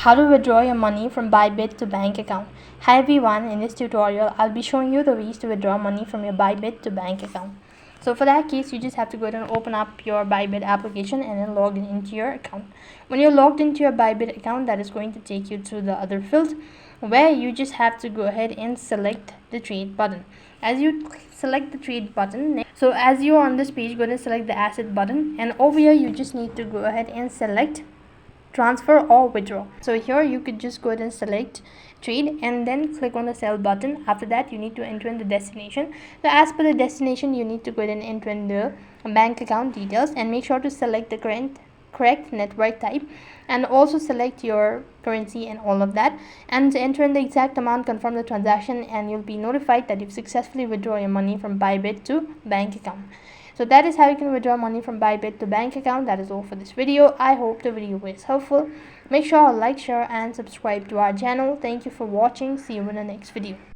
How to withdraw your money from ByBit to bank account. Hi everyone, in this tutorial I'll be showing you the ways to withdraw money from your ByBit to bank account. So for that case, you just have to go ahead and open up your ByBit application and then log in into your account. When you're logged into your ByBit account, that is going to take you to the other field where you just have to go ahead and select the trade button. As you select the trade button, so as you are on this page, go ahead and select the asset button, and over here you just need to go ahead and select transfer or withdraw. So here you could just go ahead and select trade and then click on the sell button. After that, you need to enter in the destination. So as per the destination, you need to go ahead and enter in the bank account details and make sure to select the correct network type, and also select your currency and all of that, and enter in the exact amount, confirm the transaction, and you'll be notified that you've successfully withdrawn your money from ByBit to bank account. So that is how you can withdraw money from ByBit to bank account. That is all for this video. I hope the video was helpful. Make sure to like, share and subscribe to our channel. Thank you for watching. See you in the next video.